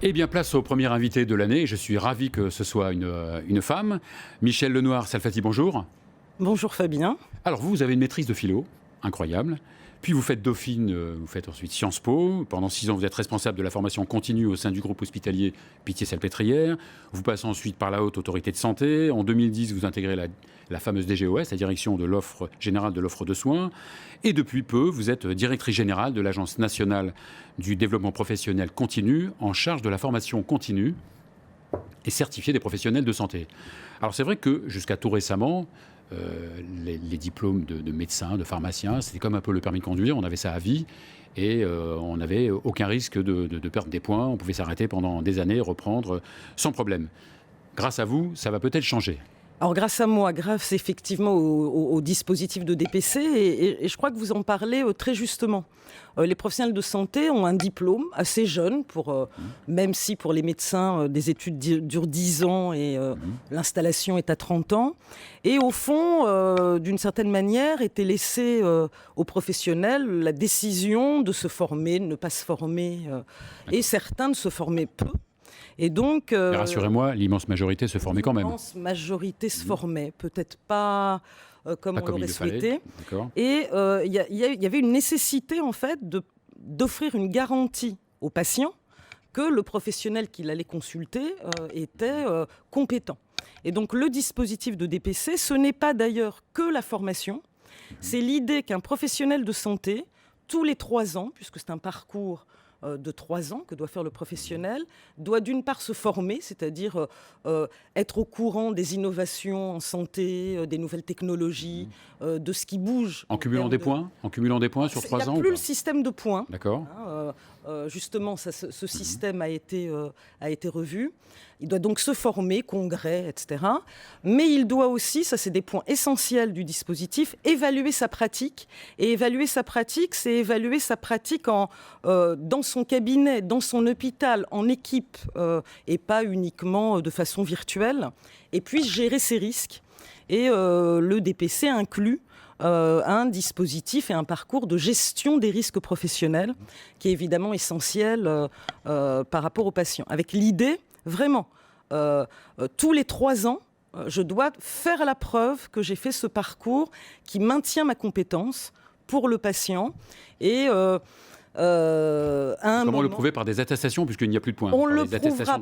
Eh bien, place au premier invité de l'année. Je suis ravi que ce soit une femme. Michèle Lenoir-Salfati, bonjour. Bonjour Fabien. Alors vous avez une maîtrise de philo, incroyable. Puis vous faites Dauphine, vous faites ensuite Sciences Po. Pendant 6 ans, vous êtes responsable de la formation continue au sein du groupe hospitalier Pitié-Salpêtrière. Vous passez ensuite par la Haute Autorité de Santé. En 2010, vous intégrez la fameuse DGOS, la Direction de l'Offre Générale de l'Offre de Soins. Et depuis peu, vous êtes directrice générale de l'Agence nationale du développement professionnel continu, en charge de la formation continue et certifiée des professionnels de santé. Alors c'est vrai que jusqu'à tout récemment, les diplômes de médecins, de pharmaciens, c'était comme un peu le permis de conduire, on avait ça à vie et on n'avait aucun risque de perdre des points, on pouvait s'arrêter pendant des années, reprendre sans problème. Grâce à vous, ça va peut-être changer. Alors grâce à moi, grâce effectivement au dispositif de DPC, et je crois que vous en parlez très justement. Les professionnels de santé ont un diplôme assez jeune, même si pour les médecins, des études durent 10 ans et l'installation est à 30 ans. Et au fond, d'une certaine manière, était laissée aux professionnels la décision de se former, de ne pas se former, et certains de se former peu. Et donc, mais rassurez-moi, l'immense majorité se formait quand même. L'immense majorité se formait, peut-être pas comme on l'aurait souhaité. Et il y avait une nécessité en fait d'offrir une garantie aux patients que le professionnel qu'il allait consulter était compétent. Et donc le dispositif de DPC, ce n'est pas d'ailleurs que la formation, c'est l'idée qu'un professionnel de santé, tous les 3 ans, puisque c'est un parcours de 3 ans que doit faire le professionnel, doit d'une part se former, c'est-à-dire être au courant des innovations en santé, des nouvelles technologies, de ce qui bouge. En cumulant des points sur 3 ans. Il n'y a plus le système de points. D'accord. Justement, ce système a été revu. Il doit donc se former, congrès, etc. Mais il doit aussi, ça c'est des points essentiels du dispositif, évaluer sa pratique. Et évaluer sa pratique, c'est évaluer sa pratique dans son cabinet, dans son hôpital, en équipe, et pas uniquement de façon virtuelle. Et puis gérer ses risques. Et le DPC inclut un dispositif et un parcours de gestion des risques professionnels qui est évidemment essentiel par rapport aux patients. Avec l'idée, vraiment, tous les 3 ans, je dois faire la preuve que j'ai fait ce parcours qui maintient ma compétence pour le patient et Comment le prouver? Par des attestations, puisqu'il n'y a plus de points. On le prouvera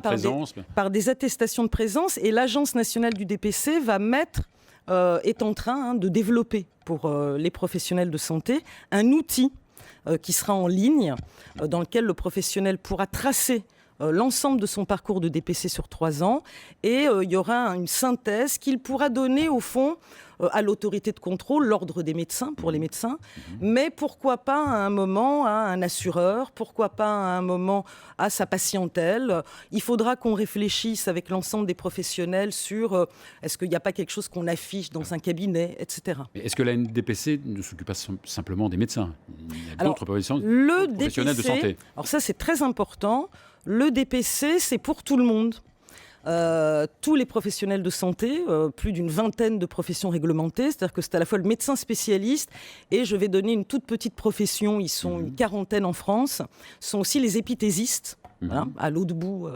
par des attestations de présence, et l'Agence nationale du DPC est en train de développer pour les professionnels de santé un outil qui sera en ligne, dans lequel le professionnel pourra tracer l'ensemble de son parcours de DPC sur 3 ans, et il y aura une synthèse qu'il pourra donner au fond à l'autorité de contrôle, l'ordre des médecins pour les médecins, mais pourquoi pas à un moment à un assureur, pourquoi pas à un moment à sa patientèle. Il faudra qu'on réfléchisse avec l'ensemble des professionnels sur est-ce qu'il n'y a pas quelque chose qu'on affiche dans un cabinet, etc. Mais est-ce que la NDPC ne s'occupe pas simplement des médecins? Il y a d'autres professionnels de santé. Alors ça c'est très important. Le DPC, c'est pour tout le monde. Tous les professionnels de santé, plus d'une vingtaine de professions réglementées, c'est-à-dire que c'est à la fois le médecin spécialiste et je vais donner une toute petite profession, ils sont une 40aine en France, sont aussi les épithésistes, à l'autre bout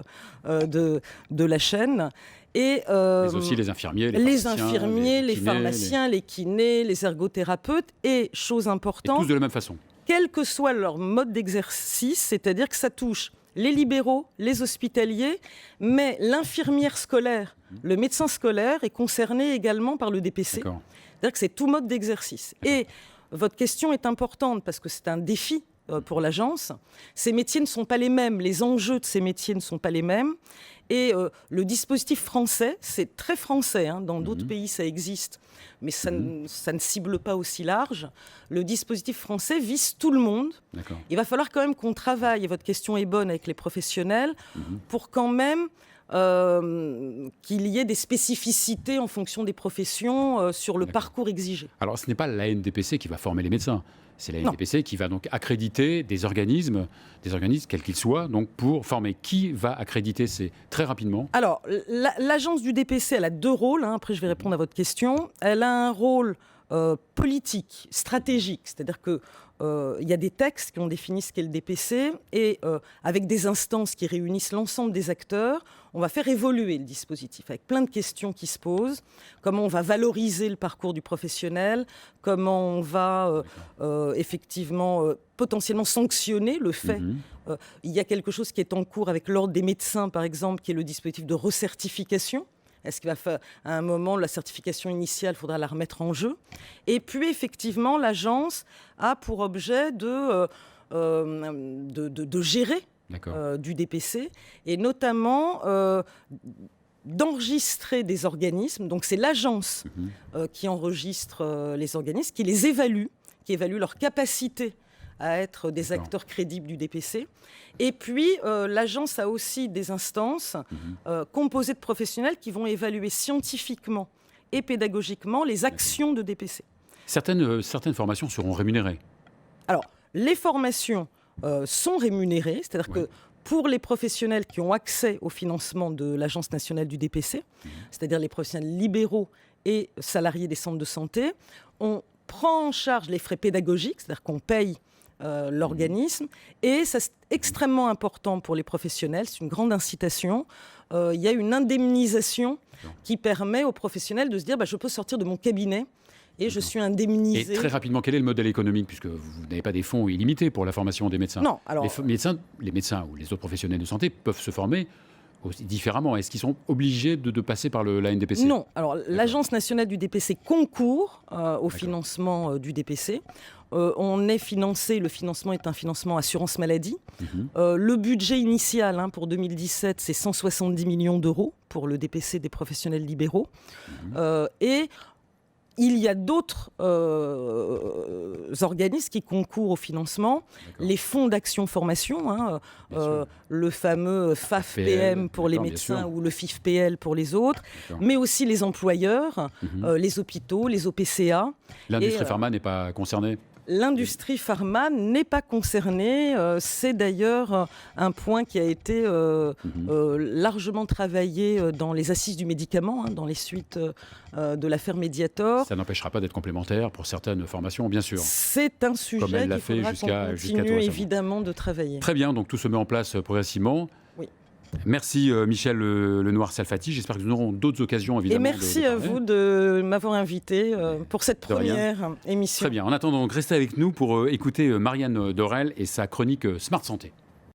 de la chaîne. Et mais aussi les infirmiers, les pharmaciens, les kinés, les ergothérapeutes, et chose importante, et tous de la même façon. Quel que soit leur mode d'exercice, c'est-à-dire que ça touche les libéraux, les hospitaliers, mais l'infirmière scolaire, le médecin scolaire est concerné également par le DPC. D'accord. C'est-à-dire que c'est tout mode d'exercice. Et votre question est importante parce que c'est un défi pour l'agence. Ces métiers ne sont pas les mêmes, les enjeux de ces métiers ne sont pas les mêmes. Et le dispositif français, c'est très français, dans d'autres pays ça existe, mais ça ne cible pas aussi large. Le dispositif français vise tout le monde. D'accord. Il va falloir quand même qu'on travaille, et votre question est bonne, avec les professionnels, pour quand même qu'il y ait des spécificités en fonction des professions sur le parcours exigé. Alors ce n'est pas la NDPC qui va former les médecins. C'est la NDPC qui va donc accréditer des organismes quels qu'ils soient, donc pour former. Qui va accréditer? C'est très rapidement. Alors, l'agence du DPC, elle a 2 rôles. Après, je vais répondre à votre question. Elle a un rôle politique, stratégique. C'est-à-dire que il y a des textes qui ont défini ce qu'est le DPC et avec des instances qui réunissent l'ensemble des acteurs, on va faire évoluer le dispositif avec plein de questions qui se posent. Comment on va valoriser le parcours du professionnel, comment on va effectivement potentiellement sanctionner le fait. Il y a quelque chose qui est en cours avec l'Ordre des médecins, par exemple, qui est le dispositif de recertification. Est-ce qu'il va faire, à un moment, la certification initiale, il faudra la remettre en jeu? Et puis, effectivement, l'agence a pour objet de gérer du DPC, et notamment d'enregistrer des organismes. Donc, c'est l'agence qui enregistre les organismes, qui les évalue, qui évalue leur capacité à être des acteurs crédibles du DPC. Et puis, l'agence a aussi des instances composées de professionnels qui vont évaluer scientifiquement et pédagogiquement les actions de DPC. Certaines formations seront rémunérées. Alors, les formations sont rémunérées, c'est-à-dire que pour les professionnels qui ont accès au financement de l'Agence nationale du DPC, c'est-à-dire les professionnels libéraux et salariés des centres de santé, on prend en charge les frais pédagogiques, c'est-à-dire qu'on paye l'organisme, et ça, c'est extrêmement important pour les professionnels, c'est une grande incitation. Il y a une indemnisation qui permet aux professionnels de se dire je peux sortir de mon cabinet et je suis indemnisé. Et très rapidement, quel est le modèle économique, puisque vous n'avez pas des fonds illimités pour la formation des médecins? Non, alors les médecins ou les autres professionnels de santé peuvent se former aussi différemment. Est-ce qu'ils sont obligés de passer par la NDPC? Non. Alors, l'Agence nationale du DPC concourt au financement du DPC. On est financé, le financement est un financement assurance maladie. Le budget initial pour 2017, c'est 170 millions d'euros pour le DPC des professionnels libéraux. Et il y a d'autres organismes qui concourent au financement, les fonds d'action formation, le fameux FAF-PM pour les médecins ou le FIF-PL pour les autres, mais aussi les employeurs, les hôpitaux, les OPCA. L'industrie pharma n'est pas concernée? L'industrie pharma n'est pas concernée. C'est d'ailleurs un point qui a été largement travaillé dans les assises du médicament, dans les suites de l'affaire Mediator. Ça n'empêchera pas d'être complémentaire pour certaines formations, bien sûr. C'est un sujet qu'il faudra qu'on continue évidemment de travailler. Très bien, donc tout se met en place progressivement. Oui. Merci Michèle Lenoir-Salfati. J'espère que nous aurons d'autres occasions, évidemment. Et merci à vous de m'avoir invité pour cette première émission. Très bien. En attendant, restez avec nous pour écouter Marianne Dorel et sa chronique Smart Santé.